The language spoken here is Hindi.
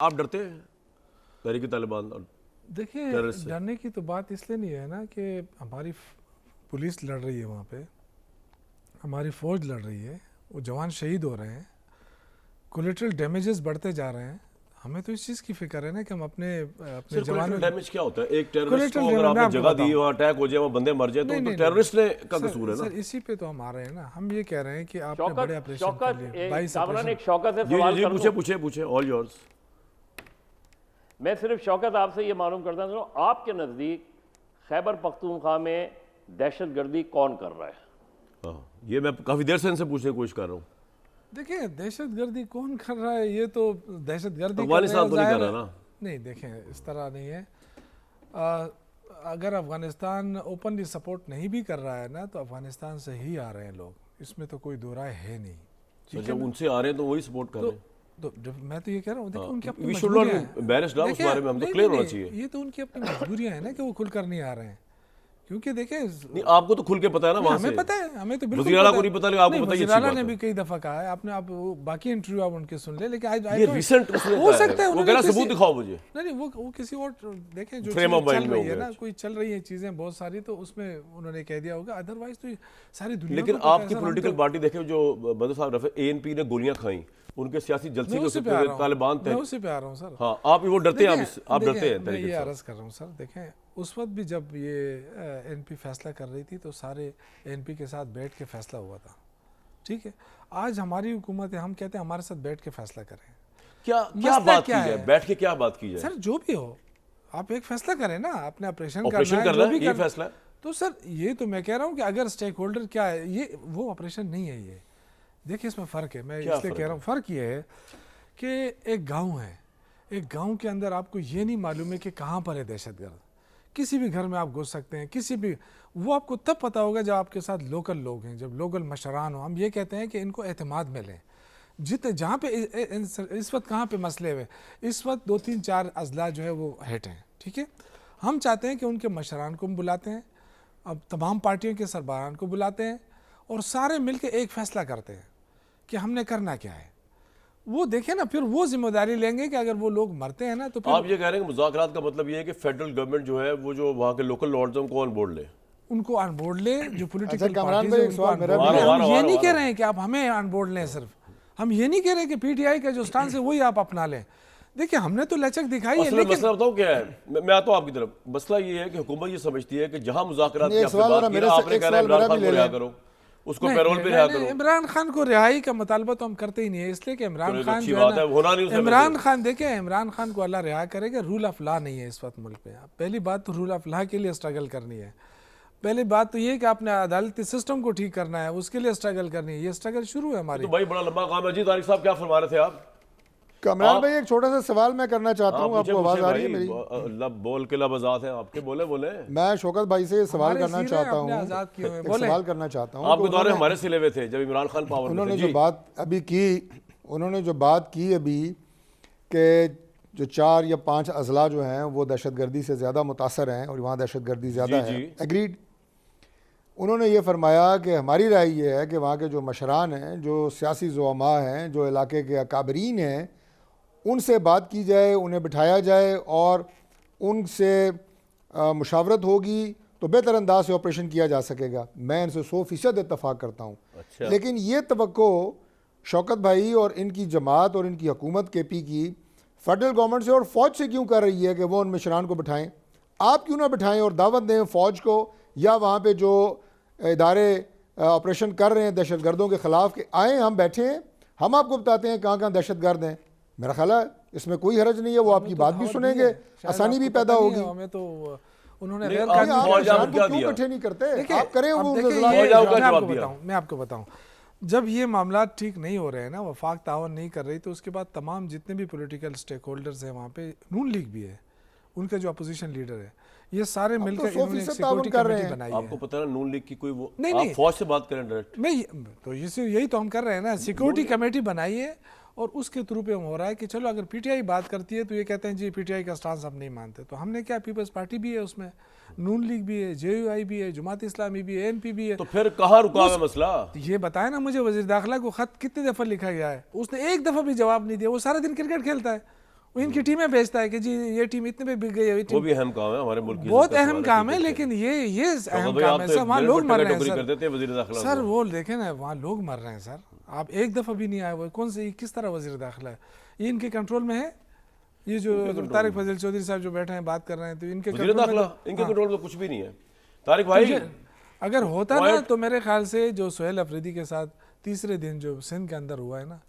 आप डरते हैं तहरीक तालिबान और देखिए, टेररिस्ट से? डरने की तो बात इसलिए नहीं है ना कि हमारी पुलिस लड़ रही है, वहाँ पे हमारी फौज लड़ रही है, वो जवान शहीद हो रहे हैं, कोलेटरल डैमेजेस बढ़ते जा रहे हैं। हमें तो इस चीज़ की फिक्र है ना कि हम अपने सर जवानों कोलेटरल डैमेज क्या होता है? एक टेररिस्ट कोलेटरल को अगर डैमेज मैं आपने आपको जगह दी, बताऊं। वहाँ अटैक हो जाए, वहाँ बंदे मर जाए, तो नहीं वो तो नहीं टेररिस्ट ने का सर, कसूर है ना। सर इसी पे तो हम आ रहे हैं ना। हम ये कह रहे हैं कि आपने बड़े शौकत ऑपरेशन कर शौकत लिए, 22 कामरान, ऑपरेशन। एक शौकत से जी सवाल जी कर पूछे दूं? पूछे पूछे, ऑल योर्स। मैं सिर्फ शौकत आपसे ये मालूम करता हूं, आपके नज़दीक खैबर पख्तूनख्वा में दहशतगर्दी कौन कर रहा है? हाँ, ये मैं काफी देर से इनसे पूछने की कोशिश कर रहा हूँ। देखिए, दहशतगर्दी कौन कर रहा है, ये तो दहशतगर्दी अफगानिस्तान तो नहीं कर रहा ना। नहीं, देखें इस तरह नहीं है। अगर अफगानिस्तान ओपनली सपोर्ट नहीं भी कर रहा है ना, तो अफगानिस्तान से ही आ रहे हैं लोग, इसमें तो कोई दो राय है नहीं। तो जब उनसे आ रहे हैं तो वही सपोर्ट कर रहे हैं। तो मैं तो ये कह रहा हूँ, देखिए उनकी अपनी वी शुड नॉट मजबूरियां हैं। embarrassed ना, उस देखिए, बारे में हम तो नहीं, क्लियर नहीं, होना नहीं, चाहिए। ये तो उनकी अपनी मजबूरियां हैं ना कि वो खुलकर नहीं आ रहे हैं, क्योंकि देखें नहीं, आपको तो खुल के पता है ना वहाँ से। हमें पता है, हमें तो बिल्कुल वज़ीर आला पता को है। नहीं पता, लेकिन आपको पता है, ये वज़ीर अच्छी आला बात ने है। भी कई दफा कहा है, आपने आप वो बाकी इंटरव्यू आप उनके सुन ले, लेकिन ये रिसेंट उसने हो कहा सकता है वो उन्होंने कह रहा किसी- सबूत दिखाओ मुझे। नहीं, वो किसी और देखें जो Frame of चीज़ें mind चल में रही हो है गया। ना, कोई चल रही है चीजें बहुत सारी, तो उसमें उन्होंने कह दिया होगा, अदरवाइज तो ये सारी दुनिया लेकिन को पता है आपकी सर, हम पॉलिटिकल तो- पार्टी देखे जो बदर साहब रफे ANP ने गोलियां खाई, उनके सियासी जलसे मैं के उसी उससे पे आ रहा हूँ, तालिबान मैं तहरीक। उसी पे आ रहा हूँ सर। हाँ, आप वो डरते हैं, आप देखें, डरते हैं मैं तहरीक ये से। अर्ज कर रहा हूँ सर, देखें उस वक्त भी जब ये एनपी फैसला कर रही थी तो सारे एनपी के साथ बैठ के फैसला हुआ था, ठीक है। आज हमारी हुकूमत है, हम कहते हैं हमारे साथ बैठ के फैसला करें। क्या क्या मसला बात की क्या जाए, है? बैठ के क्या बात की जाए? सर जो भी हो, आप एक फैसला करें ना, अपने ऑपरेशन ऑपरेशन करना है, करना जो भी है, ये करना- फैसला है। तो सर ये तो मैं कह रहा हूँ कि अगर स्टेक होल्डर क्या है, ये वो ऑपरेशन नहीं है। ये देखिए इसमें फ़र्क है, मैं क्या इसलिए फ़र्क कह रहा हूँ, फ़र्क ये है कि एक गांव है, एक गांव के अंदर आपको ये नहीं मालूम है कि कहाँ पर है दहशतगर्द। किसी भी घर में आप घुस सकते हैं, किसी भी, वो आपको तब पता होगा जब आपके साथ लोकल लोग हैं, जब लोकल मशरान हो। हम ये कहते हैं कि इनको एतमाद में लें। जहाँ पे इस वक्त कहाँ पे मसले हुए, इस वक्त 2-3-4 अजला जो है वो हेट हैं, ठीक है। हम चाहते हैं कि उनके मशरान को हम बुलाते हैं, अब तमाम पार्टियों के सरबराहान को बुलाते हैं और सारे मिलकर एक फ़ैसला करते हैं कि हमने करना क्या है। वो देखें ना, फिर वो जिम्मेदारी लेंगे कि अगर वो लोग मरते हैं ना तो फिर आप ये कह रहे हैं कि मुज़ाकरात का मतलब ये है कि फेडरल गवर्नमेंट जो है वो जो वहाँ के लोकल लॉर्ड्स हैं उनको ऑन बोर्ड ले, उनको ऑन बोर्ड ले, जो पॉलिटिकल अच्छा, कामरान पार्टीज भाई, हैं एक उनको सवाल on मेरा board भी लें। है। हम ये नहीं वाह, कह रहे हैं कि आप हमें ऑन बोर्ड लें, सिर्फ हम ये नहीं कह रहे कि पीटीआई का जो स्टांस है वही आप अपना लें। देखिए हमने तो लचक दिखाई है, असल में लेकिन मसला बताऊं क्या है? मैं आता हूं आपकी तरफ। मसला ये है कि हुकूमत ये समझती है कि जहां मुज़ाकरात नहीं, की एक आपने सवाल बात मेरा की मेरे ना, से- आपने एक कहा है सवाल इमरान मेरा खान भी को ले रिहा लें। करो, उसको नहीं, पैरोल पे नहीं, रिहा नहीं, करो। इमरान खान को रिहाई का मुतालबा तो हम करते ही नहीं है, इसलिए कि इमरान चलो, खान अच्छी जो बात है है, होना नहीं ना, उससे इमरान वैसे। खान देखें, इमरान खान को अल्लाह रिहा करेगा। रूल ऑफ लॉ नहीं है इस वक्त मुल्क में। पहली बात तो रूल ऑफ लॉ के लिए स्ट्रगल करनी है। पहली बात तो ये कि आपने अदालती सिस्टम को ठीक करना है, उसके लिए स्ट्रगल करनी है। ये स्ट्रगल शुरू है हमारी। तो भाई बड़ा लंबा काम है जी। तारिक साहब क्या फरमा रहे थे आप? कमरान भाई, एक छोटा सा सवाल मैं करना चाहता हाँ, हूँ, पूछे, आपको आवाज़ पूछे आ रही है भाई। मेरी? लब बोल के लबजात हैं आपके, बोले बोले। मैं शौकत भाई से सवाल हमारे करना सीने चाहता अपने हूँ, आज़ाद किए हुए हैं। एक बोले। सवाल करना चाहता हूँ। आपके कि दौरे उन्होंने- हमारे सिले हुए थे जब इमरान खान पावर में उन्होंने थे जो जी। बात अभी की, उन्होंने जो बात की अभी कि जो 4 या 5 अजला जो हैं वो दहशतगर्दी से ज़्यादा मुतासर हैं और वहाँ दहशतगर्दी ज़्यादा जी, है, जी। एग्रीड। उन्होंने ये फरमाया कि हमारी राय ये है कि वहाँ के जो मशरान हैं, जो सियासी ज़ुआमा हैं, जो इलाके के अकाबरीन हैं, उनसे बात की जाए, उन्हें बिठाया जाए और उनसे मुशावरत होगी तो बेहतर अंदाज से ऑपरेशन किया जा सकेगा। मैं इनसे 100% इत्तफाक करता हूँ। अच्छा। लेकिन ये तवक्को शौकत भाई और इनकी जमात और इनकी हुकूमत KP की फेडरल गवर्नमेंट से और फ़ौज से क्यों कर रही है कि वो उन मशरान को बिठाएं? आप क्यों ना बिठाएं और दावत दें फ़ौज को या वहाँ पे जो इदारे ऑपरेशन कर रहे हैं दहशतगर्दों के ख़िलाफ़ कि आएँ, हम बैठे हैं, हम आपको बताते हैं कहाँ कहाँ दहशतगर्द हैं। मेरा ख्याल है इसमें कोई हरज नहीं है, वो आपकी बात भी सुनेंगे, आसानी भी पैदा होगी। हमें तो उन्होंने नहीं, गैर आप कानूनी- आप फौज मशरान आपको को क्या क्यों दिया? इकट्ठे नहीं करते? देखिए, आप करें अब वो देखिए, नजला- ये- फौज आपका मैं जवाब आपको दिया। बताऊं, मैं आपको बताऊं, जब ये मामला ठीक नहीं हो रहे हैं ना, वफाक तावन नहीं कर रही, तो उसके बाद तमाम जितने भी पॉलिटिकल स्टेक होल्डर्स हैं वहाँ पे, नून लीग भी है, उनका जो अपोजिशन लीडर है, ये सारे अब तो मिलकर 100% इन्होंने एक ताउन सिक्योरिटी कर रहे कमेटी हैं। बनाई आपको है। पता है नून लीग की कोई वो, नहीं, आप नहीं। फौज से बात करें डायरेक्ट। यही तो हम कर रहे हैं ना, सिक्योरिटी कमेटी बनाई है और उसके थ्रू पे हो रहा है कि चलो अगर पीटीआई बात करती है तो ये कहते हैं जी पीटीआई का स्टांस हम नहीं मानते। तो हमने क्या, पीपल्स पार्टी भी है उसमें, नून लीग भी है, JUI भी है, जमात इस्लामी भी है, ANP भी है। तो फिर कहाँ रुका है मसला? ये बताया ना मुझे, वज़ीर दाखिला को ख़त कितने दफ़ा लिखा गया है, उसने एक दफ़ा भी जवाब नहीं दिया। वो सारा दिन क्रिकेट खेलता है, वो इनकी टीमें भेजता है कि जी ये टीम इतने पे बिक गई है, ये वो टीम भी अहम काम है हमारे मुल्क की बहुत इज्जत का अहम सवाल काम है, क्रिकेट लेकिन ये शौकत अहम भाई, काम आप है तो सर। वहाँ लोग मर रहे हैं टोकरी सर। कर देते हैं वजीर दाखिला सर को। वो देखे ना, वहाँ लोग मर रहे हैं सर। आप एक दफ़ा भी नहीं आए, वो कौन से किस तरह वजीर दाखिला है? ये इनके कंट्रोल में है? ये जो तारिक फजल चौधरी साहब जो बैठे हैं बात कर रहे हैं, तो इनके वजीर कंट्रोल में दाखिला इनके कंट्रोल में तो कुछ भी नहीं है। तारिक तो भाई ये अगर होता ना, तो मेरे ख्याल से जो सुहेल अफरीदी के साथ तीसरे दिन जो सिंध के अंदर हुआ है ना,